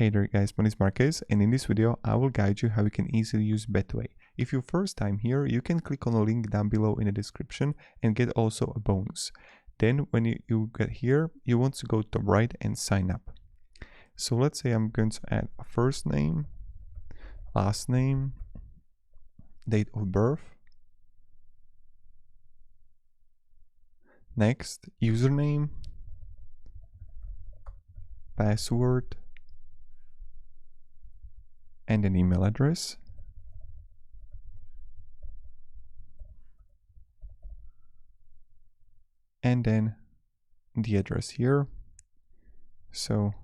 Hey there guys, my name is Marquez, and in this video I will guide you how you can easily use Betway. If you're first time here, you can click on the link down below in the description and get also a bonus. Then when you get here, you want to go to the right and sign up. So let's say I'm going to add a first name, last name, date of birth, next username, password, and an email address. And then the address here. So,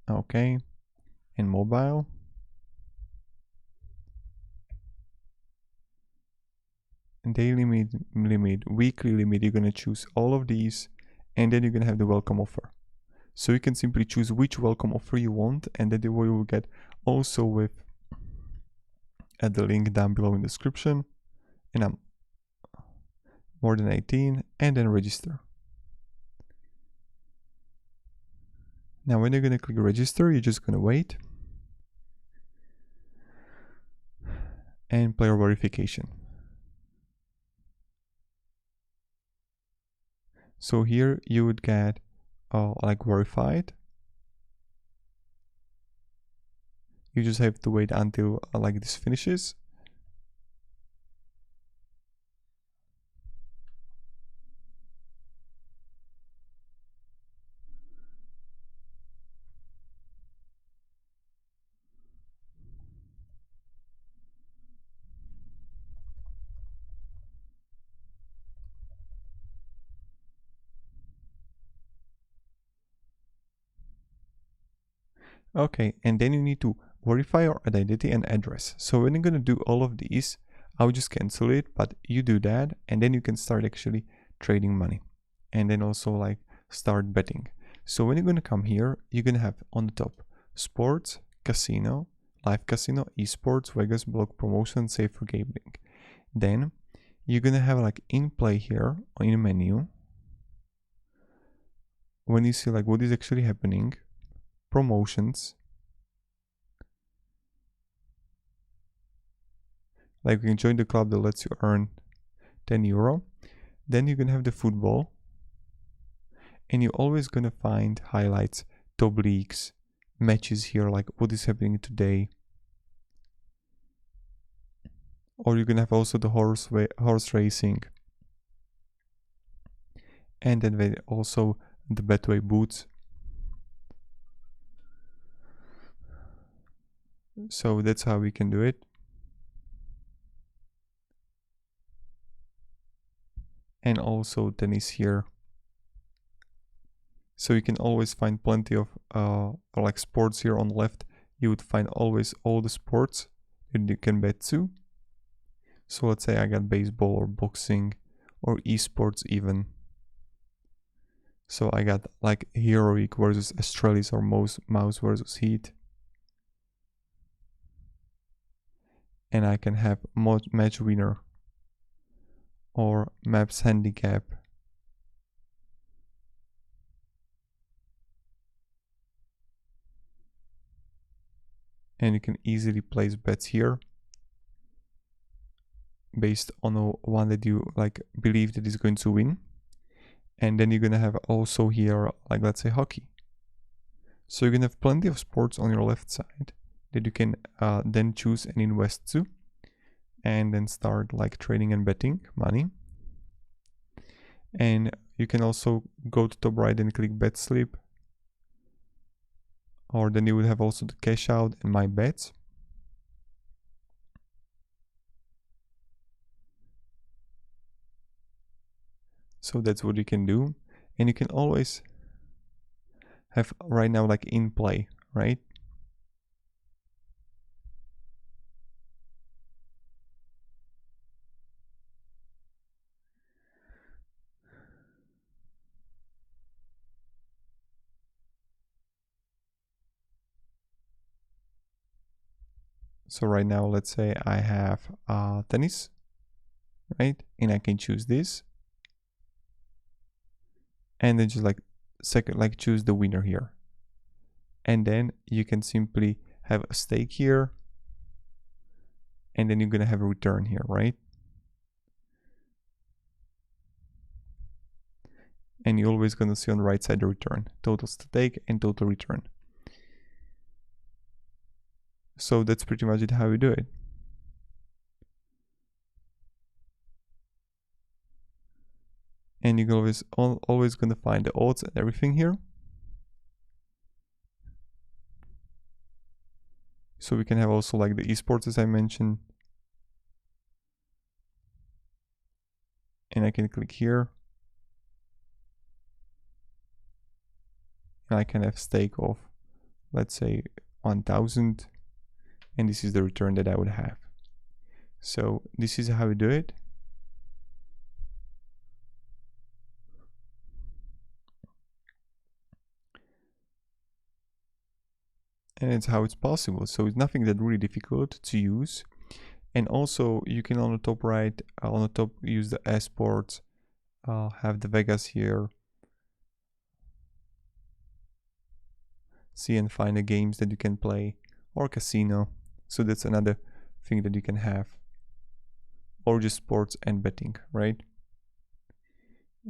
okay, and mobile. Daily limit, weekly limit, you're gonna choose all of these, and then you're gonna have the welcome offer. So you can simply choose which welcome offer you want, and then you will get also with at the link down below in the description. And I'm more than 18, and then register. Now when you're gonna click register, you're just gonna wait and player verification. So here you would get like verified. You just have to wait until like this finishes. Okay, and then you need to verify your identity and address. So when you're gonna do all of these, I'll just cancel it, but you do that, and then you can start actually trading money, and then also like start betting. So when you're gonna come here, you're gonna have on the top sports, casino, live casino, esports, Vegas, block promotion, safer gambling. Then you're gonna have like in play here in the menu. When you see like what is actually happening, promotions, like you can join the club that lets you earn 10 euro. Then you can have the football, and you're always gonna find highlights, top leagues, matches here, like what is happening today. Or you can have also the horse racing, and then also the Betway boots. So that's how we can do it. And also tennis here. So you can always find plenty of like sports here on the left. You would find always all the sports that you can bet to. So let's say I got baseball or boxing or esports even. So I got like Heroic versus Astralis or Mouse versus Heat. And I can have match winner or maps handicap. And you can easily place bets here based on the one that you like believe that is going to win. And then you're gonna have also here like let's say hockey. So you can have plenty of sports on your left side that you can then choose and invest to, and then start like trading and betting money. And you can also go to top right and click bet slip, or then you would have also the cash out and my bets. So that's what you can do. And you can always have right now like in play, right? So right now, let's say I have tennis, right? And I can choose this. And then just like choose the winner here, and then you can simply have a stake here, and then you're gonna have a return here, right? And you're always gonna see on the right side the return, total stake and total return. So that's pretty much it, how you do it. And you're always gonna find the odds and everything here. So we can have also like the esports, as I mentioned, and I can click here, and I can have stake of, let's say, 1000, and this is the return that I would have. So this is how we do it. And it's how it's possible. So it's nothing that really difficult to use. And also you can on the top right, on the top, use the esports, have the Vegas here, see and find the games that you can play, or casino. So that's another thing that you can have, or just sports and betting, right?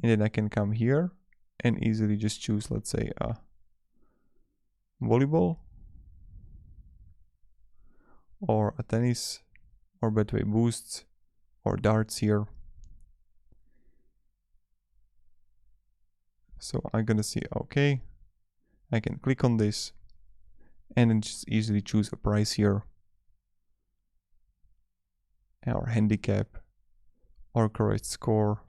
And then I can come here and easily just choose, let's say, volleyball, or a tennis, or Betway boosts, or darts here. So I'm gonna see, okay, I can click on this and then just easily choose a price here, or handicap, or correct score.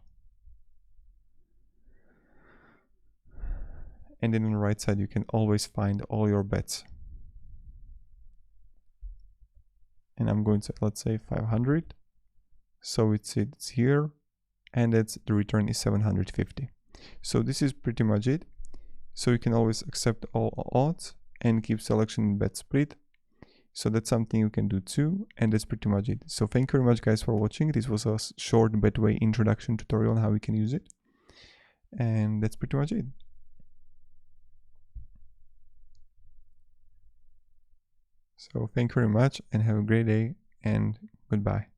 And then on the right side you can always find all your bets. And I'm going to, let's say, 500. So it's here, and the return is 750. So this is pretty much it. So you can always accept all odds and keep selection in bet split. So that's something you can do too, and that's pretty much it. So thank you very much, guys, for watching. This was a short Betway introduction tutorial on how we can use it, and that's pretty much it. So thank you very much and have a great day, and goodbye.